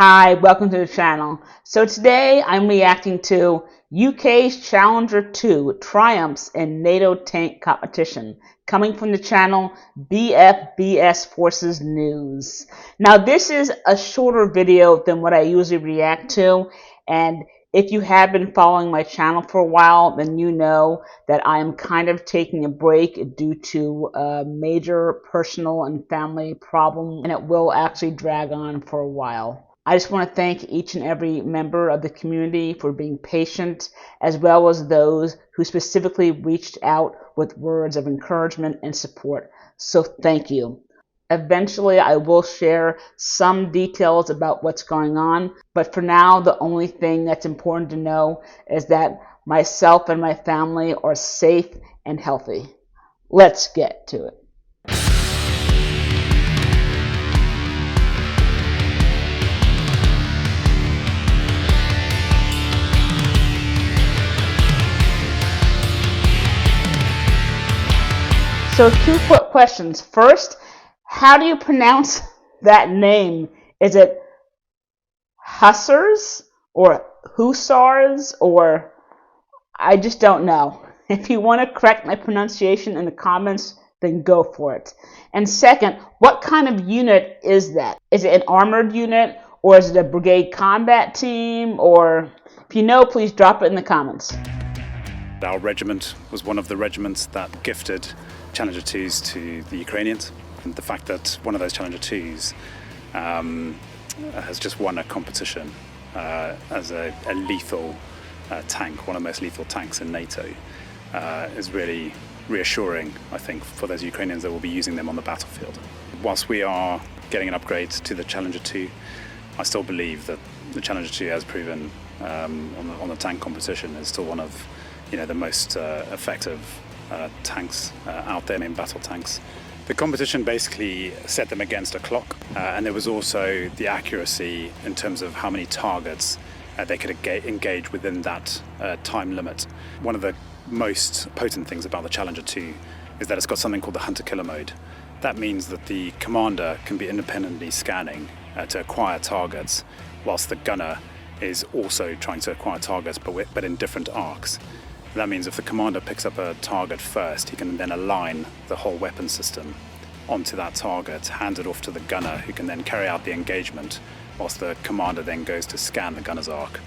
Hi, welcome to the channel. So today I'm reacting to UK's Challenger 2 triumphs in NATO tank competition, coming from the channel BFBS Forces News. Now this is a shorter video than what I usually react to, and if you have been following my channel for a while, then you know that I am kind of taking a break due to a major personal and family problem, and it will actually drag on for a while. I just want to thank each and every member of the community for being patient, as well as those who specifically reached out with words of encouragement and support. So thank you. Eventually, I will share some details about what's going on, but for now, the only thing that's important to know is that myself and my family are safe and healthy. Let's get to it. So two quick questions. First, how do you pronounce that name? Is it Hussars or Hussars, or I just don't know. If you want to correct my pronunciation in the comments, then go for it. And second, what kind of unit is that? Is it an armored unit, or is it a brigade combat team? Or if you know, please drop it in the comments. Our regiment was one of the regiments that gifted Challenger 2s to the Ukrainians. And the fact that one of those Challenger 2s has just won a competition as a lethal tank, one of the most lethal tanks in NATO, is really reassuring, I think, for those Ukrainians that will be using them on the battlefield. Whilst we are getting an upgrade to the Challenger 2, I still believe that the Challenger 2 has proven on the tank competition is still one of the most effective tanks out there, in battle tanks. The competition basically set them against a clock, and there was also the accuracy in terms of how many targets they could engage within that time limit. One of the most potent things about the Challenger 2 is that it's got something called the hunter-killer mode. That means that the commander can be independently scanning to acquire targets, whilst the gunner is also trying to acquire targets, but in different arcs. That means if the commander picks up a target first, he can then align the whole weapon system onto that target, hand it off to the gunner, who can then carry out the engagement, whilst the commander then goes to scan the gunner's arc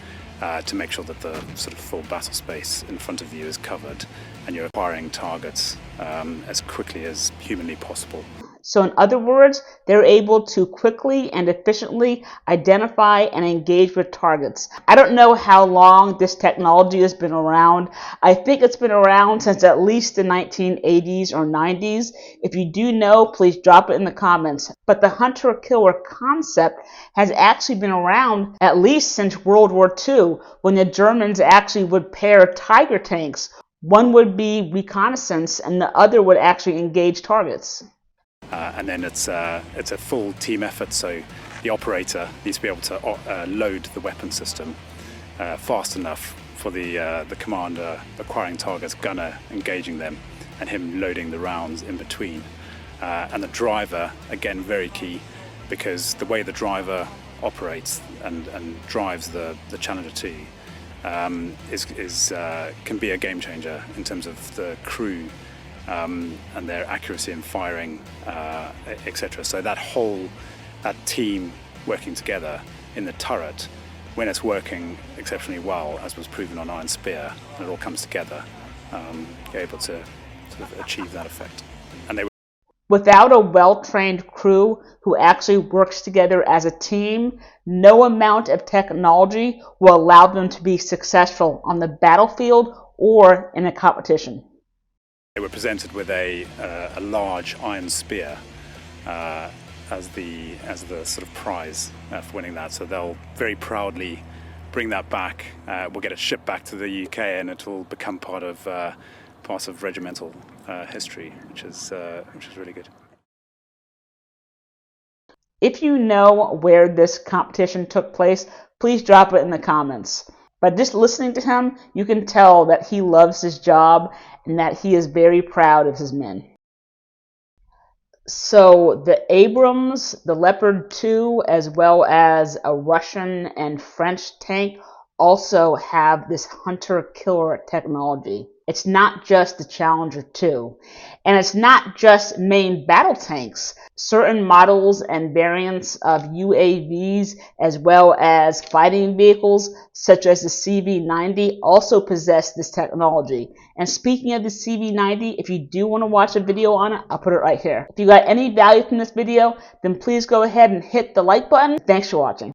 to make sure that the sort of full battle space in front of you is covered and you're acquiring targets as quickly as humanly possible. So in other words, they're able to quickly and efficiently identify and engage with targets. I don't know how long this technology has been around. I think it's been around since at least the 1980s or 90s. If you do know, please drop it in the comments. But the hunter-killer concept has actually been around at least since World War II, when the Germans actually would pair Tiger tanks. One would be reconnaissance and the other would actually engage targets. And then it's a full team effort, so the operator needs to be able to load the weapon system fast enough for the commander acquiring targets, gunner engaging them, and him loading the rounds in between. And the driver, again, very key, because the way the driver operates and drives the Challenger 2 can be a game changer in terms of the crew and their accuracy in firing, etc. So that team working together in the turret, when it's working exceptionally well, as was proven on Iron Spear, and it all comes together, you're able to sort of achieve that effect. And without a well-trained crew who actually works together as a team, no amount of technology will allow them to be successful on the battlefield or in a competition. They were presented with a large iron spear as the sort of prize for winning that. So they'll very proudly bring that back. We'll get it shipped back to the UK, and it will become part of regimental history, which is really good. If you know where this competition took place, please drop it in the comments. But just listening to him, you can tell that he loves his job and that he is very proud of his men. So the Abrams, the Leopard 2, as well as a Russian and French tank also have this hunter-killer technology. It's not just the Challenger 2. And it's not just main battle tanks. Certain models and variants of UAVs, as well as fighting vehicles, such as the CV-90, also possess this technology. And speaking of the CV-90, if you do want to watch a video on it, I'll put it right here. If you got any value from this video, then please go ahead and hit the like button. Thanks for watching.